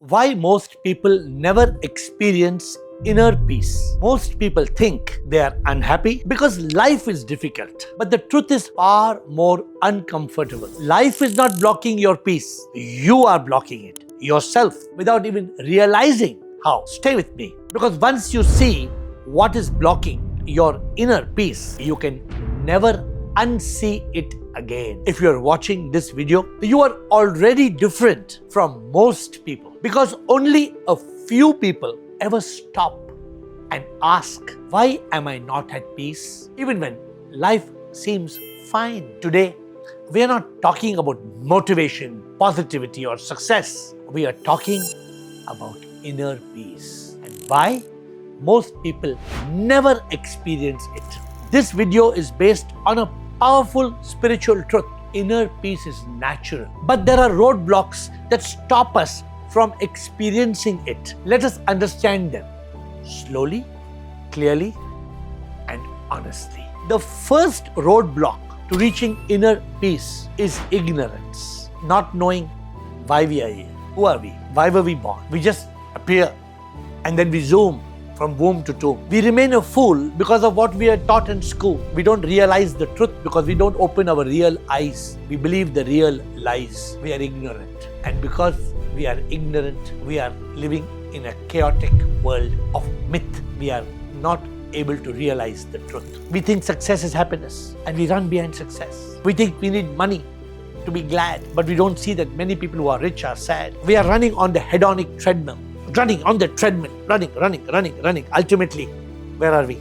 Why most people never experience inner peace. Most people think they are unhappy because life is difficult. But the truth is far more uncomfortable. Life is not blocking your peace. You are blocking it yourself without even realizing how. Stay with me. Because once you see what is blocking your inner peace, you can never unsee it again. If you are watching this video, you are already different from most people because only a few people ever stop and ask, why am I not at peace? Even when life seems fine. Today, we are not talking about motivation, positivity, or success. We are talking about inner peace and why most people never experience it. This video is based on a powerful spiritual truth. Inner peace is natural, but there are roadblocks that stop us from experiencing it. Let us understand them slowly, clearly, and honestly. The first roadblock to reaching inner peace is ignorance. Not knowing why we are here. Who are we? Why were we born? We just appear and then we zoom from womb to tomb. We remain a fool because of what we are taught in school. We don't realize the truth because we don't open our real eyes. We believe the real lies. We are ignorant. And because we are ignorant, we are living in a chaotic world of myth. We are not able to realize the truth. We think success is happiness and we run behind success. We think we need money to be glad, but we don't see that many people who are rich are sad. We are running on the hedonic treadmill. Running on the treadmill, running. Ultimately, where are we?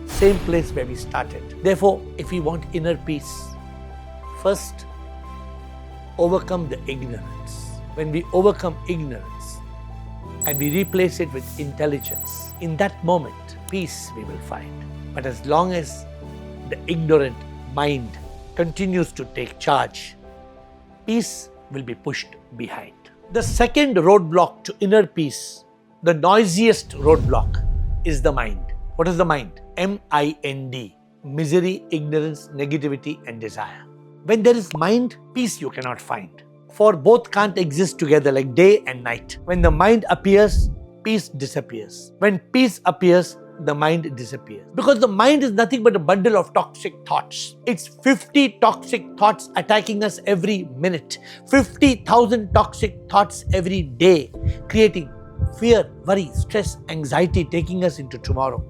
Same place where we started. Therefore, if we want inner peace, first, overcome the ignorance. When we overcome ignorance and we replace it with intelligence, in that moment, peace we will find. But as long as the ignorant mind continues to take charge, peace will be pushed behind. The second roadblock to inner peace, the noisiest roadblock, is the mind. What is the mind? M-I-N-D. Misery, ignorance, negativity, and desire. When there is mind, peace you cannot find. For both can't exist together like day and night. When the mind appears, peace disappears. When peace appears, the mind disappears. Because the mind is nothing but a bundle of toxic thoughts. It's 50 toxic thoughts attacking us every minute. 50,000 toxic thoughts every day, creating fear, worry, stress, anxiety, taking us into tomorrow.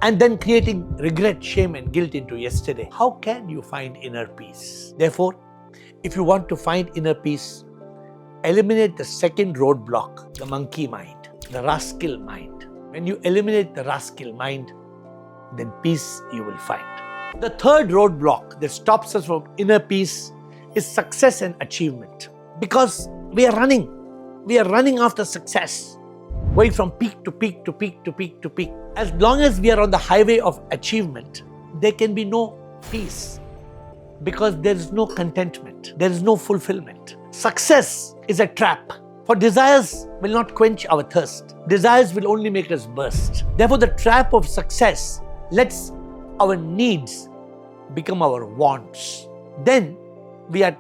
And then creating regret, shame, and guilt into yesterday. How can you find inner peace? Therefore, if you want to find inner peace, eliminate the second roadblock, the monkey mind, the rascal mind. When you eliminate the rascal mind, then peace you will find. The third roadblock that stops us from inner peace is success and achievement. Because we are running after success, going from peak to peak to peak to peak to peak. As long as we are on the highway of achievement, there can be no peace because there is no contentment, there is no fulfillment. Success is a trap. For desires will not quench our thirst. Desires will only make us burst. Therefore, the trap of success lets our needs become our wants. Then we are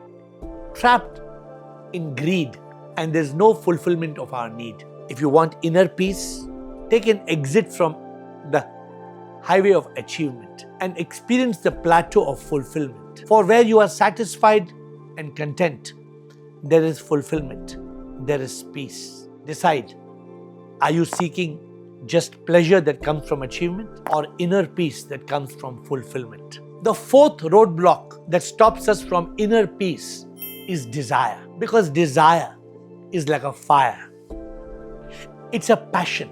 trapped in greed and there's no fulfillment of our need. If you want inner peace, take an exit from the highway of achievement and experience the plateau of fulfillment. For where you are satisfied and content, there is fulfillment. There is peace. Decide, are you seeking just pleasure that comes from achievement or inner peace that comes from fulfillment? The fourth roadblock that stops us from inner peace is desire. Because desire is like a fire. It's a passion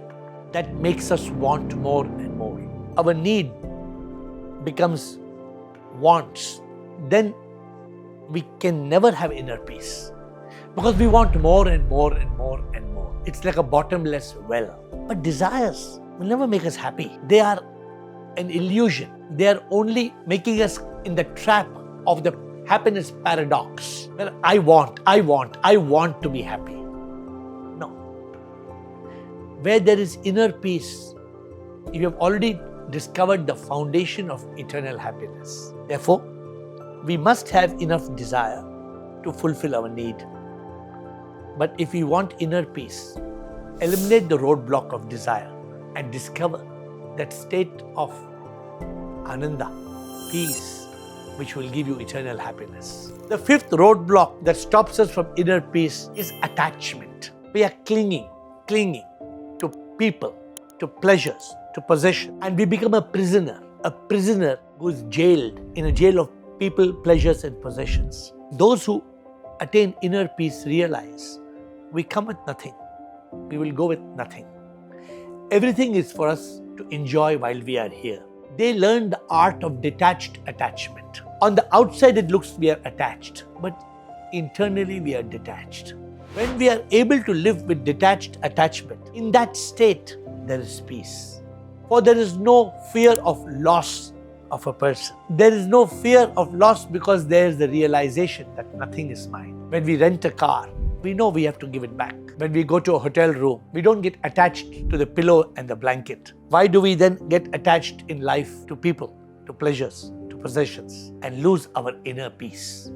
that makes us want more and more. Our need becomes wants. Then we can never have inner peace. Because we want more and more and more and more. It's like a bottomless well. But desires will never make us happy. They are an illusion. They are only making us in the trap of the happiness paradox. Where I want to be happy. No. Where there is inner peace, you have already discovered the foundation of eternal happiness. Therefore, we must have enough desire to fulfill our need. But if we want inner peace, eliminate the roadblock of desire and discover that state of ananda, peace, which will give you eternal happiness. The fifth roadblock that stops us from inner peace is attachment. We are clinging to people, to pleasures, to possession, and we become a prisoner who is jailed in a jail of people, pleasures, and possessions. Those who attain inner peace realize we come with nothing, we will go with nothing. Everything is for us to enjoy while we are here. They learn the art of detached attachment. On the outside it looks we are attached, but internally we are detached. When we are able to live with detached attachment, in that state there is peace. For there is no fear of loss of a person. There is no fear of loss because there is the realization that nothing is mine. When we rent a car, we know we have to give it back. When we go to a hotel room, we don't get attached to the pillow and the blanket. Why do we then get attached in life to people, to pleasures, to possessions, and lose our inner peace?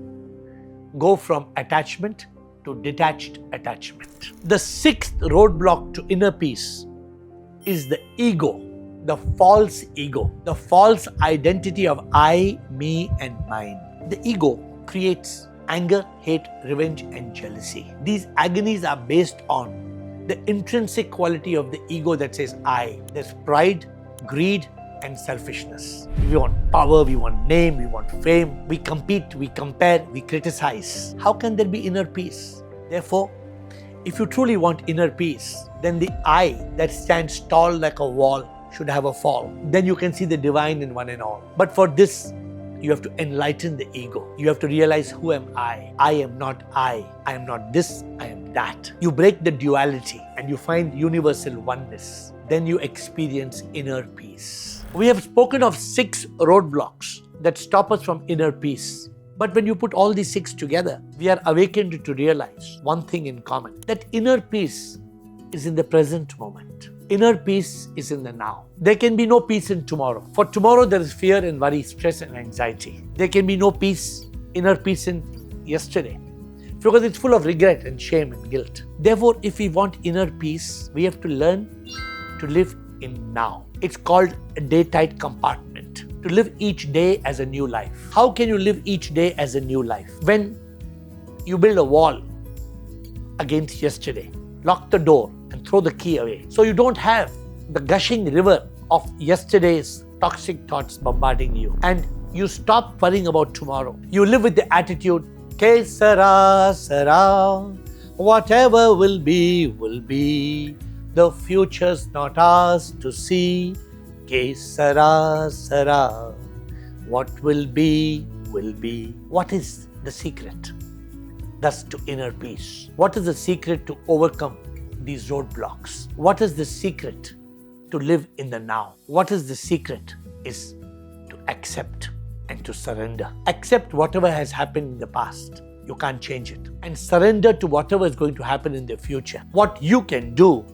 Go from attachment to detached attachment. The sixth roadblock to inner peace is the ego, the false ego, the false identity of I, me, and mine. The ego creates anger, hate, revenge, and jealousy. These agonies are based on the intrinsic quality of the ego that says I. There's pride, greed, and selfishness. We want power, we want name, we want fame. We compete, we compare, we criticize. How can there be inner peace? Therefore, if you truly want inner peace, then the I that stands tall like a wall should have a fall. Then you can see the divine in one and all. But for this, you have to enlighten the ego. You have to realize, who am I? I am not I. I am not this, I am that. You break the duality and you find universal oneness. Then you experience inner peace. We have spoken of 6 roadblocks that stop us from inner peace. But when you put all these 6 together, we are awakened to realize one thing in common, that inner peace is in the present moment. Inner peace is in the now. There can be no peace in tomorrow. For tomorrow there is fear and worry, stress and anxiety. There can be no peace, inner peace in yesterday, because it's full of regret and shame and guilt. Therefore, if we want inner peace, we have to learn to live in now. It's called a day-tight compartment. To live each day as a new life. How can you live each day as a new life? When you build a wall against yesterday, lock the door and throw the key away. So you don't have the gushing river of yesterday's toxic thoughts bombarding you. And you stop worrying about tomorrow. You live with the attitude, Ke sara sara, whatever will be, will be. The future's not ours to see. Ke sara sara, what will be, will be. What is the secret thus to inner peace? What is the secret to overcome these roadblocks? What is the secret to live in the now? What is the secret is to accept and to surrender. Accept whatever has happened in the past. You can't change it. And surrender to whatever is going to happen in the future. What you can do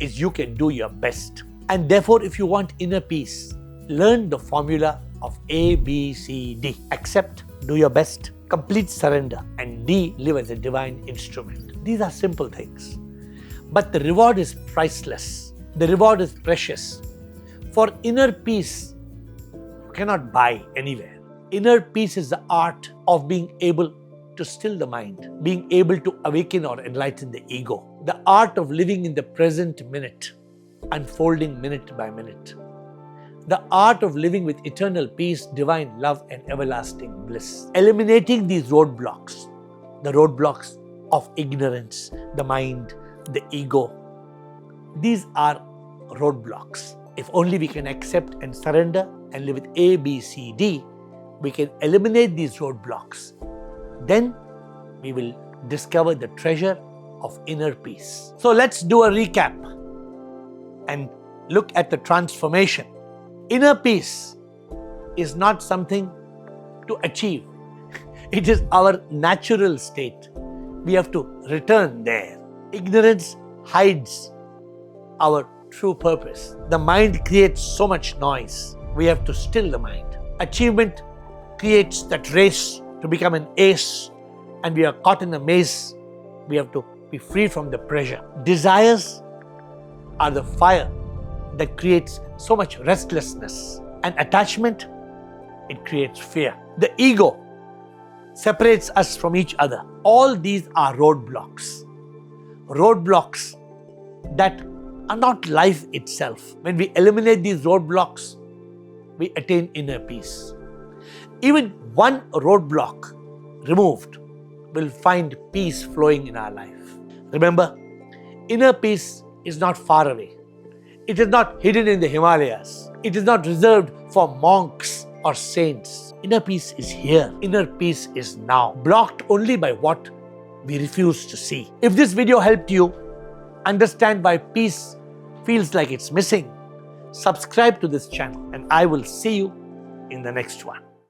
is you can do your best. And therefore, if you want inner peace, learn the formula of A, B, C, D. Accept, do your best, complete surrender, and D, live as a divine instrument. These are simple things. But the reward is priceless. The reward is precious. For inner peace, you cannot buy anywhere. Inner peace is the art of being able to still the mind, being able to awaken or enlighten the ego. The art of living in the present minute, unfolding minute by minute. The art of living with eternal peace, divine love, and everlasting bliss. Eliminating these roadblocks, the roadblocks of ignorance, the mind, the ego. These are roadblocks. If only we can accept and surrender and live with A, B, C, D, we can eliminate these roadblocks. Then we will discover the treasure of inner peace. So let's do a recap and look at the transformation. Inner peace is not something to achieve. It is our natural state. We have to return there. Ignorance hides our true purpose. The mind creates so much noise. We have to still the mind. Achievement creates that race to become an ace, and we are caught in a maze. We have to be free from the pressure. Desires are the fire that creates so much restlessness. And attachment, it creates fear. The ego separates us from each other. All these are roadblocks. Roadblocks that are not life itself. When we eliminate these roadblocks, we attain inner peace. Even one roadblock removed will find peace flowing in our life. Remember, inner peace is not far away. It is not hidden in the Himalayas. It is not reserved for monks or saints. Inner peace is here. Inner peace is now, blocked only by what we refuse to see. If this video helped you understand why peace feels like it's missing, subscribe to this channel and I will see you in the next one.